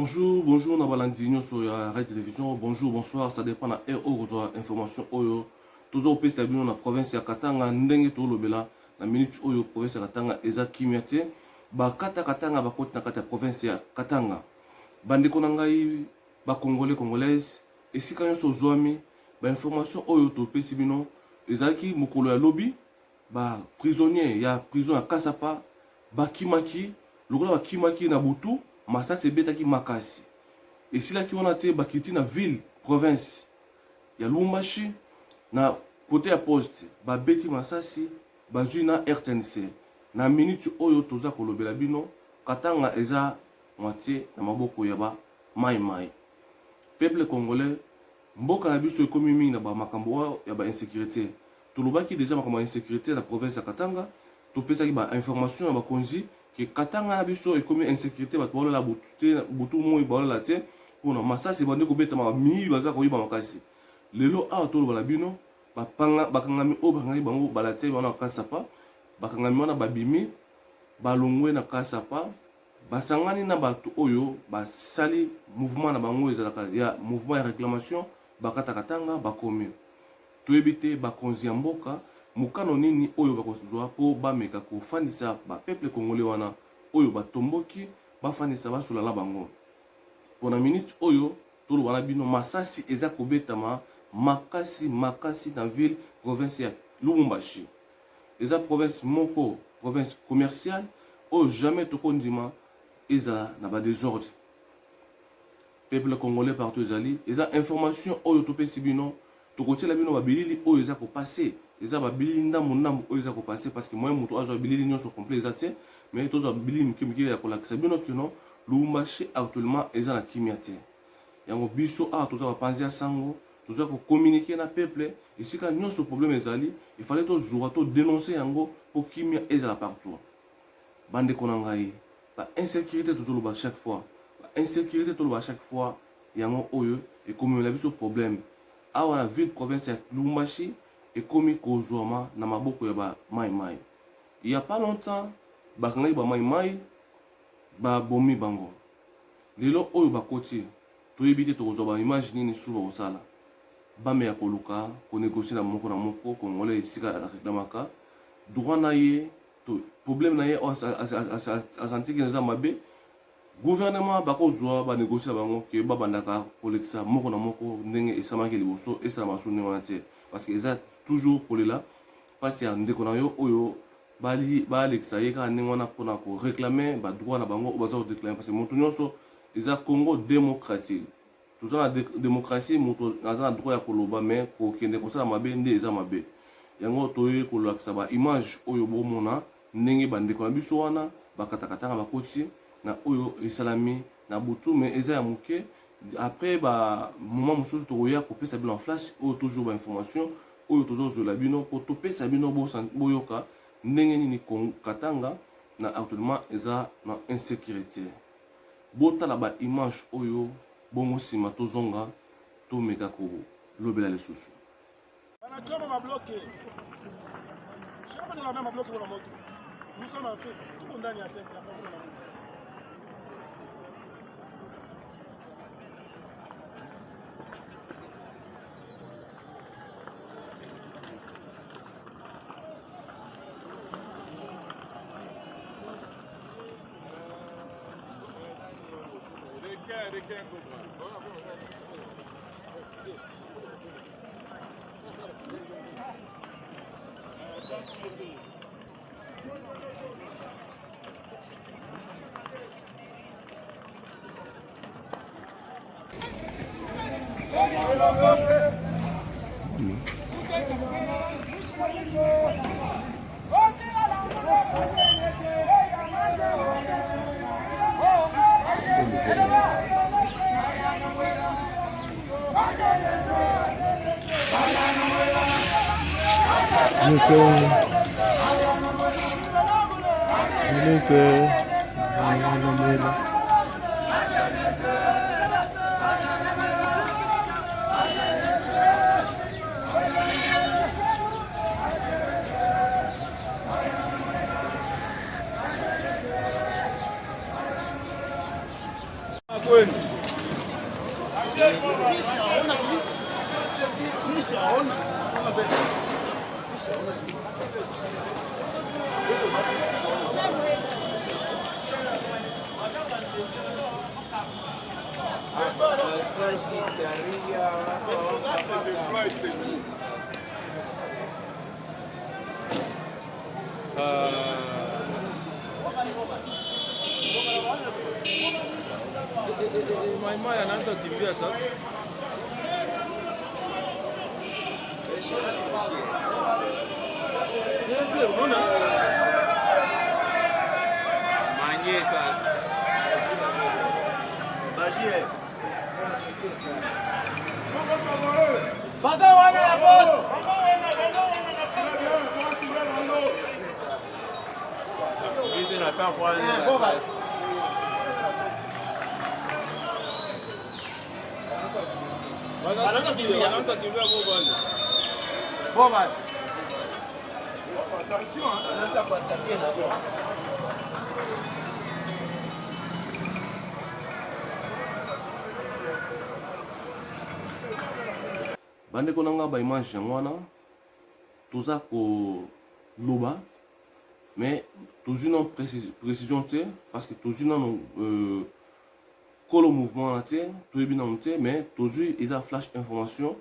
Bonjour, bonjour, na balandinho sur la radio télévision. Bonjour, bonsoir, ça dépend de l'information oyo. Toujours au pays de la province de Katanga, ndenge to lobela, la minute oyo province de Katanga, eza kimiate. Ba kata Katanga, ba kote na kata province ya Katanga. Bande konangai, ba congolais, congolaise, et si kanyo so zoami, ba information oyo to pesi bino, ezaki mukolo ya lobby, ba prisonnier ya prison ya Kasapa, ba kimaki, lokola ba kimaki na butu. Masasi ebetaki makasi esilaki wana te bakiti na ville province ya Lumbashi na côté ya poste babeti masasi bazwi na RTNC na minute oyo toza kolobela bino Katanga eza moitié na maboko ya ba mai peuple congolais mboka na biso ekomi mingi na ba makambo ya ba insécurité tolobaki déjà makambo ya insécurité na province ya Katanga topesaki ba information ya bakonzi que Katanga na biso ekomi insécurité bato balola butu moi balola te pona masasi bande kobeta ma mi baza koyiba makasi lelo awa toloba na bino bakangami oyo bakangami bango balate wana na Kasapa bakangami wana babimi balongwe na Kasapa basangani na bato oyo basali mouvement na bango ezalaka ya mouvement ya réclamation bakata Katanga bakomi toyebi te bakonzi ya mboka mukano nini oyo bakozwa po bameka kofandisa ba peuple congolais wana oyo batomboki bafandisa basolala bango pona minute oyo tolo wana bino masasi eza kobetama makasi na ville province ya Lubumbashi eza province moko province commerciale oyo jamais tokondima eza na ba désordre peuple congolais partout ezali eza information oyo topesi bino tokotiela bino babilili oyo eza kopase eza babilili ndambo oyo eza kopase parce que moyen moto azwa babilili nyonso complet eza te mais tozwa babilili mike ya kolakisa bino kino Lubumbashi actuellement eza na kimia te yango biso awa toza bapanzi ya sango toza communiquer na peuple esika nyonso problème ezali il fallait tozwa to dénoncer yango po kimia ezala partout bande kona ngai ba insécurité tozoloba chaque fois ba insécurité toloba chaque fois yango oyo ekomela biso problème awa na ville province ya Lubumbashi ekomi kozwama na maboko ya ba mai il y a pas longtemps bakangaki ba mai ba bomi bango lelo oyo bakoti toyebi te tokozwa ba image nini suba osala bame ya koluka konégocier na moko congolais esika akidamaka droit na ye to problème na ye asantiki neza mabe gouvernement bakozwa ba négocier na bango ke babandaka kolekisa moko na moko ndenge esamaki liboso esala masuni wana te parce que eza toujours kolela pasi ya ndeko na yo oyo balekisa ye kaka ndenge wana mpona koréclame badroit na bango oyo baza kodéclame parce que moto nyonso eza Congo démocratique toza na démocratie moto aza na droit ya koloba mais kokende kosala mabe nde eza mabe yango toye kolakisa ba image oyo bomona ndenge bandeko na biso wana bakatakatanga bakoti na oyo esalami na butu mais eza ya moke après ba moment mosusu tokoya kopesa bino en flash oyo toujours ba information oyo tozozwela bino po topesa bino boyoka ndenge nini Katanga na actuellement eza na insécurité botala ba image oyo bongo sima tozonga tomeka kolobela lisusu banachoma mabloke shamba ndio na mabloke kwa moto musoma afi tuko ndani ya center hapa kuna Maimai anaanza kukimbia sasa. Unaona? Manye sasa. Bajie. Baza wana ya boss. Hizi nafaa kwanza sasa. Wanaanza kimbia bwana. Boma. Attention, anaanza kuatakia na boma. bandeko na nga baimage yango wana toza koloba mais tozwi na précision te parce que tozwi nano kolo mouvement wana te toyebi nano te mais tozwi eza flash information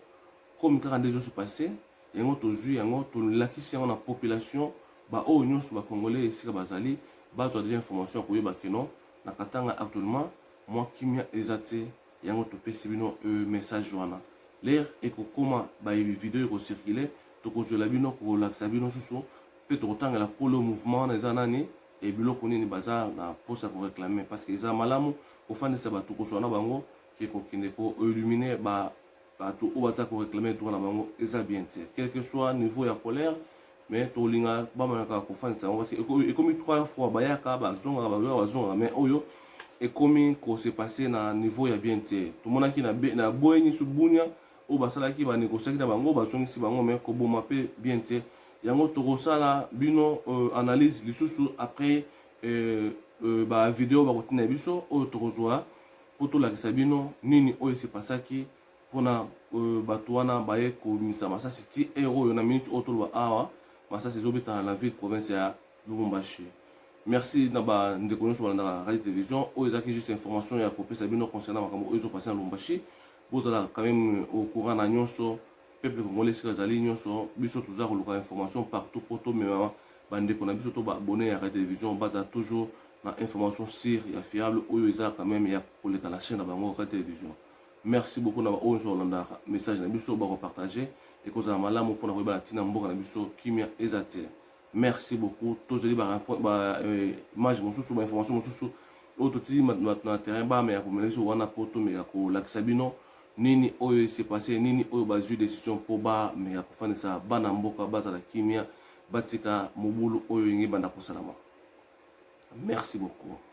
comme kaka nde ezoso passe yango tozwi yango tolakisi yango na population baoyo nyonso bacongolais esika bazali bazwa deja information ya koyeba keno na katanga actuellement mwa kimia eza te yango topesi bino message wana l'air ekokoma bavideo ekocircule tokozwela bino kolakisa bino susu mpe tokotangela kolo mouvement wana eza nani ebiloko nini baza na posa koreklame parce que eza malamu kofandisa bato kozwa na bango ke kokende koillumine bato oyo baza koreklame toka na bango eza bien te quel que soit niveau ya colère mais tolinga bamanaka kofandisa bango parce que ekomi 3 fois bayaka bazongaka mais oyo ekomi kose passe na niveau ya bien te tomonaki na boyeni su bunya oyo basalaki banégociaki na bango bazongisi bango mais koboma mpe bien te yango tokosala bino analyse lisusu après bavideo bakotina biso oyo tokozwa mpo tolakisa bino nini oyo esepasaki mpona bato wana baye komisa masasi ti oyo na minute oyo toloba awa masasi ezobetana na ville province ya Lubumbashi. Merci na bandeko nyonso balandaka radio télévision oyo ezalaki juste information ya kopesa bino concernant makambo oyo ezopase na Lubumbashi bozala quand même au courant na nyonso peuple congolais esika ezali nyonso biso toza koluka information partout po tomema bandeko na biso to baabonné ya radio télévision bazala toujours na information sûre ya fiable oyo eza quand même ya koleka na chaîne na bango radio télévision. Merci beaucoup na baoyo nyonso balandaka message na biso bakopartage ekozala malamu mpona koyeba na ntina mboka na biso kimia eza te. Merci beaucoup. Tozali image mosusu ba information mosusu oyo totili na terrain ba ya komela biso wana po tomeka kolakisa bino nini oyo s'est passé nini oyo bazwi décision po bameka kofandisa bana mboka bazala kimia batika mobulu oyo yengi banda kosalama. Merci beaucoup.